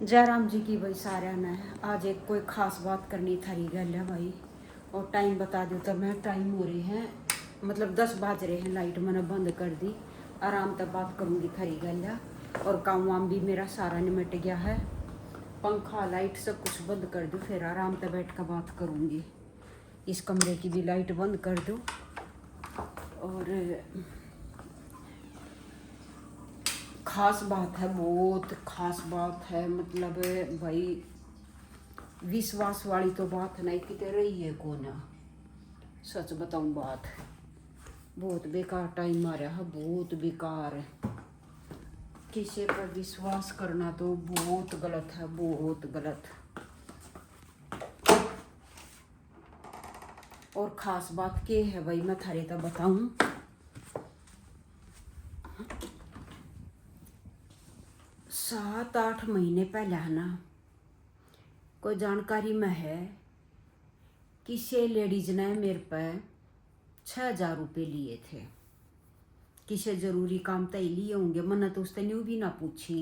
जय राम जी की भाई सारे ने आज एक कोई खास बात करनी थारी गल है भाई। और टाइम बता दो तो मैं टाइम हो रही है मतलब 10 बज रहे हैं। लाइट मैंने बंद कर दी। आराम तक बात करूँगी थारी गल है। और काम वाम भी मेरा सारा निमट गया है। पंखा लाइट सब कुछ बंद कर दूँ फिर आराम से बैठ कर बात करूँगी। इस कमरे की भी लाइट बंद कर दूँ। और खास बात है, बहुत खास बात है। मतलब भाई विश्वास वाली तो बात नहीं किते रही है कौन। सच बताऊं बात बहुत बेकार टाइम आ रहा है, बहुत बेकार है। किसी पर विश्वास करना तो बहुत गलत है, बहुत गलत। और ख़ास बात के है भाई मैं थारे तक बताऊं। 7-8 महीने पहले है ना, कोई जानकारी में है किसी लेडीज ने मेरे पे 6,000 रुपये लिए थे। किसी ज़रूरी काम तय लिए होंगे। मैंने तो उससे न्यू भी ना पूछी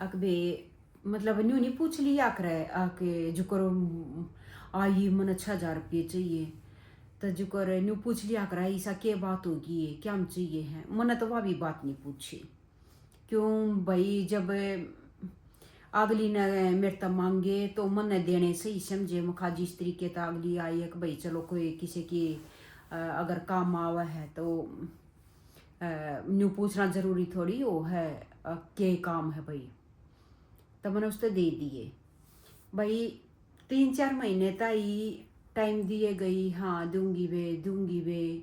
अकबे, मतलब न्यू नहीं पूछ लिया करे आके जो करो आई मैंने 6,000 रुपये चाहिए। तो जो कर न्यू पूछ लिया करा ऐसा क्या बात होगी है क्या हम चाहिए है। मैंने तो वह भी बात नहीं पूछी। क्यों भाई, जब अगली ने मेरे तक मांगे तो मैंने देने से ही समझे मखा जिस तरीके तक अगली आई है कि भाई चलो कोई किसी की अगर काम आवा है तो न्यू पूछना ज़रूरी थोड़ी हो है के काम है भाई। तो मैंने उससे दे दिए भाई। 3-4 महीने तक ही टाइम दिए गई, हाँ दूंगी वे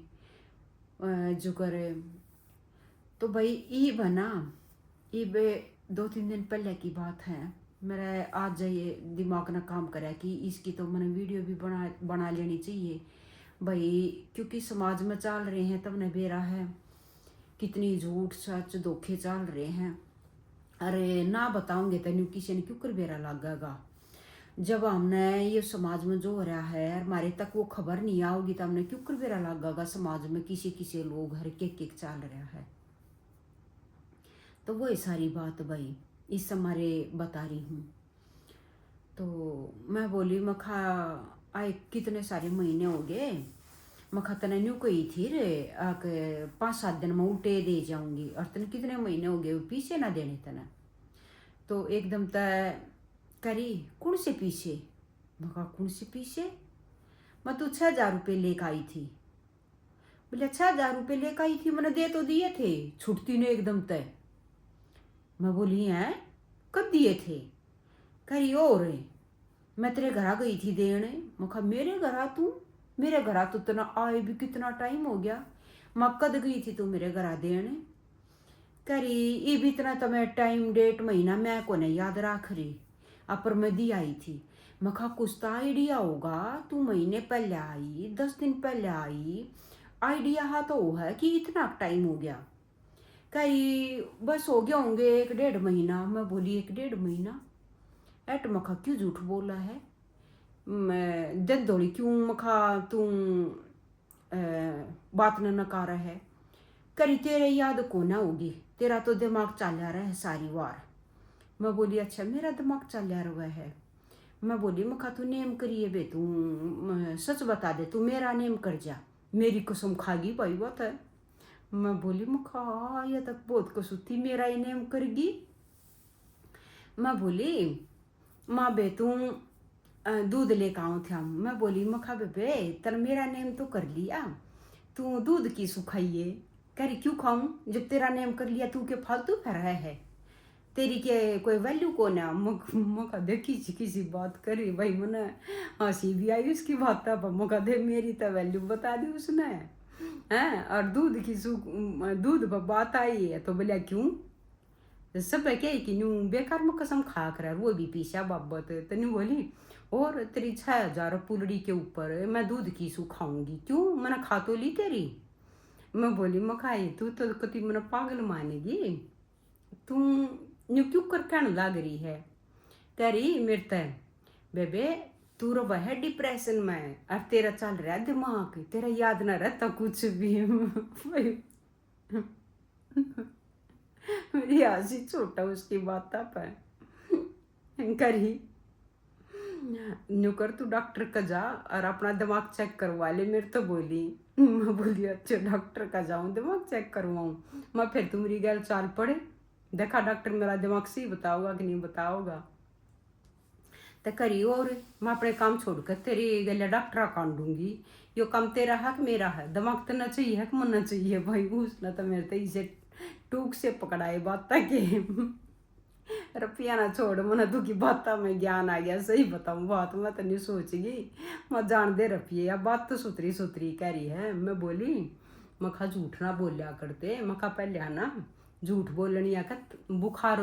जो करे। तो भाई ये बना ये 2-3 दिन पहले की बात है। मेरा आज जाइए दिमाग ना काम करे कि इसकी तो मैंने वीडियो भी बना लेनी चाहिए भाई। क्योंकि समाज में चल रहे हैं तब ने बेरा है कितनी झूठ सच धोखे चल रहे हैं। अरे ना बताऊंगे तेन किसी ने क्यों कर बेरा लगेगा। जब हमने ये समाज में जो हो रहा है हमारे तक वो खबर नहीं आओगी तो हमने क्यों कर बेरा लगेगा। समाज में किसी लोग हर के चल रहा है। तो वो सारी बात भाई इस हमारे बता रही हूँ। तो मैं बोली मखा आए कितने सारे महीने हो गए। मखा तने न्यू कही थी रे आके 5-7 दिन में उल्टे दे जाऊंगी और तने कितने महीने हो गए पीछे ना देने तने। तो एकदम तय करी कौन से पीछे। मखा कौन से पीछे, मैं तो 6,000 रुपये लेकर आई थी। बोले 6,000 रुपये लेकर आई थी, मैंने दे तो दिए थे। छुटती ने एकदम तय। मैं बोली हैं कब दिए थे। कही और मैं तेरे घर गई थी देने। मखा मेरे घर तू, मेरे घर तो इतना आए भी कितना टाइम हो गया। मैं कद गई थी तू मेरे घर देने। करी ये भी इतना तो मैं टाइम डेट महीना मैं को नहीं याद रख रही। अपर मैं दी आई थी। मखा कुछ तो आइडिया होगा, तू महीने पहले आई 10 दिन पहले आई। आइडिया हा तो वो है कि इतना टाइम हो गया। कई बस हो गया होंगे 1-1.5 महीना। मैं बोली 1-1.5 महीना एट मखा क्यों झूठ बोला है। मैं दिन दौड़ी क्यों मखा तू बात न नकारा है। करी तेरे याद को ना होगी, तेरा तो दिमाग चल रहा है सारी बार। मैं बोली अच्छा मेरा दिमाग चल रहा है। मैं बोली मखा तू नेम करिए बे तू सच बता दे, तू मेरा नेम कर जा। मेरी कसम खागी भाई बात है। मैं बोली मखा ये तक बहुत कसुती मेरा ही नेम करगी। मैं बोली माँ बे तू दूध लेकर आऊँ थे हम। मैं बोली मखा बेबे तर मेरा नेम तो कर लिया, तू दूध की सुखाइए। कह रही क्यों खाऊं जब तेरा नेम कर लिया, तू के फालतू फिर है तेरी के कोई वैल्यू को ना। मौका दे किसी बात करी भाई मैंने हंसी भी आई उसकी बात था। मौका दे मेरी तो वैल्यू बता दी उसने हैं। और दूध पर बात आई है तो बोलिया क्यों सब क्या कि न्यू बेकार में कसम खा कर वो भी पीछा बाबत। तो न्यू बोली और तेरी 6,000 पुलड़ी के ऊपर मैं दूध की सू खाऊंगी क्यों, मैंने खा तो ली तेरी। मैं बोली मैं खाई तू तो कति मैंने पागल मानेगी, तू न्यू क्यों कर कहने लग रही है। कह रही मेरे तय बेबे तू रो है डिप्रेशन में और तेरा चल रहा है दिमाग, तेरा याद ना रहता कुछ भी। मेरी हंसी छोटा उसकी बात पर करी न्यू कर तू डॉक्टर का जा और अपना दिमाग चेक करवा ले। मेरे तो बोली, मैं बोली अच्छा डॉक्टर का जाऊँ दिमाग चेक करवाऊँ। मैं फिर तू मेरी गल चाल पड़े, देखा डॉक्टर मेरा दिमाग सही बताओगा कि नहीं बताओगा। तो करी और मैं अपने काम छोड़कर तेरी गले डॉक्टर कांडूंगी। यो काम तेरा है कि मेरा है, दिमाग तो ना चाहिए है कि मन चाहिए भाई। उसने तो मेरे तो इसे टूक से पकड़ाए बात के रुपया ना छोड़ मन तू की बात में ज्ञान आ गया। सही बताऊँ बात मैं तो नहीं सोचगी, मैं जान दे रखी है बात तो सुतरी सुतरी कह रही है। मैं बोली मखा झूठ ना बोलिया करते, मखा पहले है ना झूठ बोलनिया का बुखार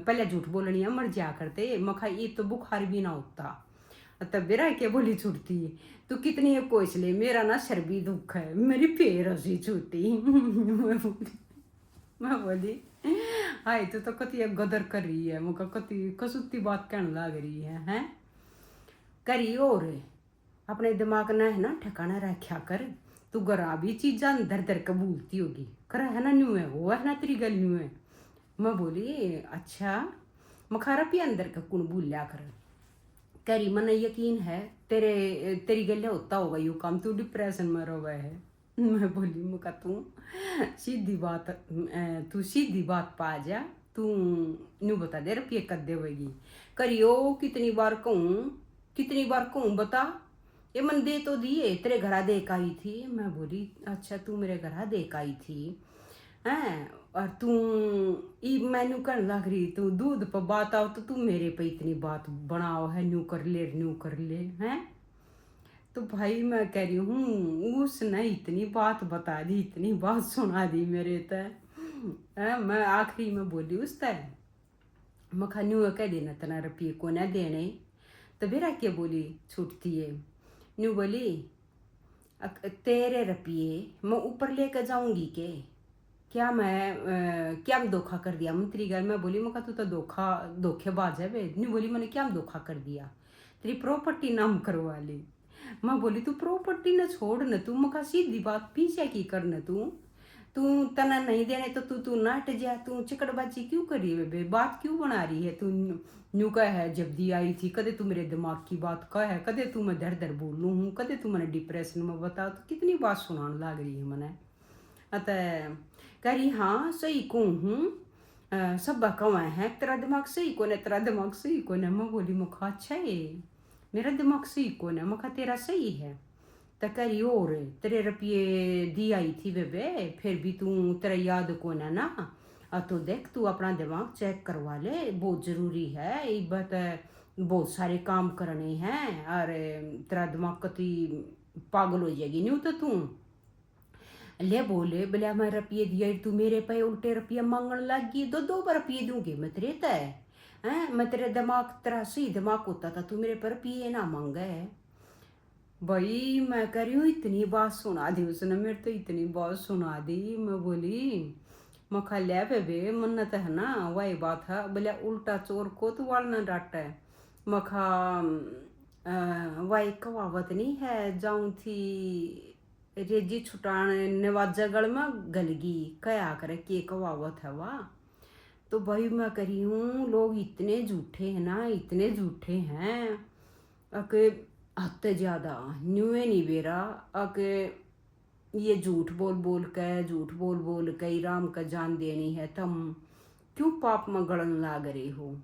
पहले झूठ बोलनिया मर जा करते, मखा ये तो बुखार भी ना होता। तब बेरा के बोली छुटती तू कितनी कोस ले, मेरा ना सर भी दुख है, मेरी पैर हसी छूटी मैं बोली हाय तू तो कति गदर कर रही है, मुका कति कसुती बात कहने लग रही है हैं। करी और अपने दिमाग ने है ना ठिकाना रखा कर। तू गरा भी चीज़ा दर दर के भूलती होगी कर है ना न्यू है वो है ना तेरी गल न्यू है। मैं बोली अच्छा मखारा भी अंदर का कुण भूल लिया कर। करी मन यकीन है तेरी गले होता होगा यू काम, तू डिप्रेशन में रोवा है। मैं बोली मुका तू सीधी बात पा जा, तू न्यू बता दे रुपये कद देवेगी। करियो कितनी बार कहूँ बता, ये मन दे तो दिए तेरे घरा देख आई थी। मैं बोली अच्छा तू मेरे घरा देख आई थी हैं, और तू मैनू कहने लग रही तू दूध पर बात आओ तो तू मेरे पे इतनी बात बनाओ है, न्यू कर ले हैं। तो भाई मैं कह रही हूँ उसने इतनी बात बता दी, इतनी बात सुना दी मेरे तय। मैं आखिरी में बोली उस तय मखा न्यू कह देना तना रुपये को ना देने। तो बेरा के बोली छूटती है न्यू बोली तेरे रुपये मैं ऊपर लेकर जाऊंगी के क्या मैं क्या धोखा कर दिया मंत्री गल। मैं बोली मका तू तो धोखेबाज है बे। न्यू बोली मैंने क्या धोखा कर दिया, तेरी प्रॉपर्टी नाम करवा ली। मैं बोली तू प्रॉपर्टी न छोड़ न, तू मका सीधी बात पीछे की कर न, तू तना नहीं देने तो तू नट जा, तू चिकड़बाजी क्यों करी बे, बात क्यों बना रही है तू। न्यू कह है जब दी आई थी कदे तू मेरे दिमाग की बात कह है, कदे तू मैं दर दर बोलूँ हूँ, कदे तू मैंने डिप्रेशन में बता, तो कितनी बात सुनाने लग रही है मैंने। अतः कह रही हाँ सही कहूँ हूँ सब कौन है तेरा दिमाग सही कौन है, तेरा दिमाग सही कौन है। मैं बोली मुखा अच्छा है मेरा दिमाग सही कौन है, मखा तेरा सही है। तो कह रही और तेरे रुपये दी आई थी बेबे फिर भी तू तेरा याद कौन है ना, तो देख तू अपना दिमाग चेक करवा ले, बहुत ज़रूरी है ये बात, बहुत सारे काम करने हैं और तेरा दिमाग कति पागल हो जाएगी नहीं तो तू ले बोले बोले मैं रुपये दिया तू मेरे पे उल्टे रुपये मांगने लगी, दो बार रुपये दूंगी मैं तेरे तय हैं। मैं तेरे दिमाग तेरा सही दिमाग होता था तू मेरे पर रुपये ना मांगे। भाई मैं कह रही हूँ इतनी बात सुना दी उसने मेरे तो इतनी बात सुना दी। मैं बोली मखा ले बेबे मन्नत है ना वही बात है, बोले उल्टा चोर को तो वाल न डांटे। मखा वही कहावत नहीं है जाऊँ थी रेजी छुटान नवाजागढ़ में गलगी क्या करे के कहावत है वाह। तो भाई मैं करी हूँ लोग इतने झूठे हैं ना, इतने झूठे हैं अके हद ज़्यादा न्यूए नहीं बेरा अके ये झूठ बोल के राम का जान देनी है, तुम क्यों पाप में गड़न लाग रहे हो।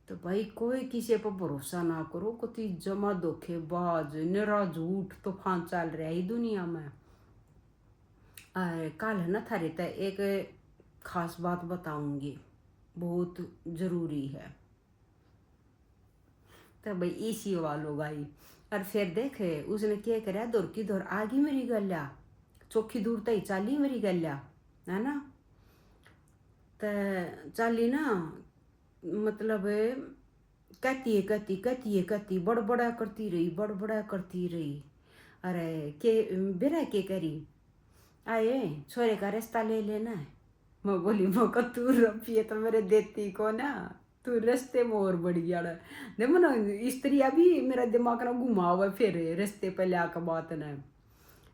तो भाई कोई किसी पर भरोसा ना करो, कति जमा धोखेबाज निरा झूठ तूफान चल रहा है दुनिया में। कल है ना थारे तक एक खास बात बताऊंगी, बहुत ज़रूरी है। तो भाई इसी वालों गई और फिर देखे उसने क्या करा दौड़ की दौड़ आ गई मेरी गल्या, चौखी दूर तक चाली मेरी गल्या है ना। तो चाली ना मतलब कहती बड़बड़ा करती रही। अरे के बेरा के करी आए छोरे का रिश्ता ले लेना है। मैं बोली मौका तू रुपये तो मेरे देती को ना, तू रिश्ते में और बढ़ गया देखो ना स्त्री अभी मेरा दिमाग ना घुमा हुआ फिर रिश्ते पे ले आकर बात ना।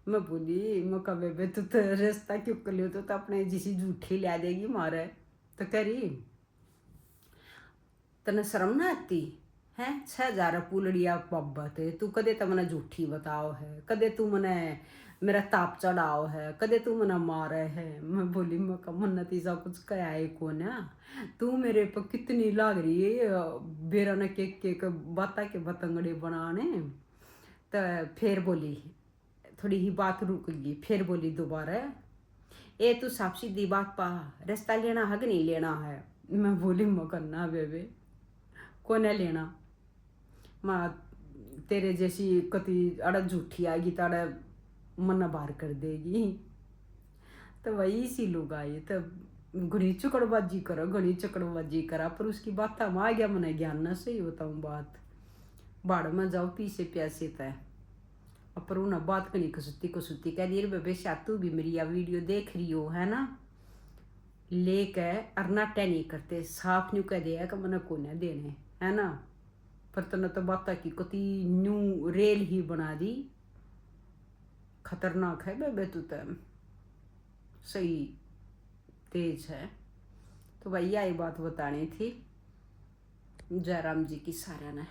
मैं बोली मौका बेबे तू तो रिश्ता क्यों कर लियो, तो अपने जिसी झूठी ला देगी मारे। तो करी तने शर्म ना आती है? 6,000 पुलड़िया पब्बत है, तू कदे तो मने झूठी बताओ है, कदे तू मने मेरा ताप चढ़ाओ है, कदे तू मने मारे है। मैं बोली मैं मन तीसा कुछ कया है कौन है, तू मेरे पर कितनी लाग रही है बेरा ने के बाता के बतंगड़े बनाने। तो फिर बोली, थोड़ी ही बात रुक गई, फिर बोली दोबारा, ए तू साफ सीधी बात पा, रिश्ता लेना है कि नहीं लेना है। मैं बोली मैं करना बेबे, कौन है लेना, माँ तेरे जैसी कति अड़ झूठी आएगी तो अड़ मन बाहर कर देगी। तो वही सी लोग आए तो घनी चुकड़बाजी करो, घनी चुकड़बाजी करा, पर उसकी बात हम आ गया, मैंने ज्ञान न सही बताऊँ बात, बाढ़ में जाओ पीछे प्यासे तय। पर उन्हें बात करनी कसुती कह दी बेबे शायद तू भी मेरी यह वीडियो देख रही हो है ना, लेके अरनाटे नहीं करते, साफ न्यू कह दिया कि मैंने को न देने है ना। पर तने तो बात की कति न्यू रेल ही बना दी, खतरनाक है बेबे तू तो, सही तेज है। तो भैया ये बात बतानी थी। जयराम जी की सारा ने।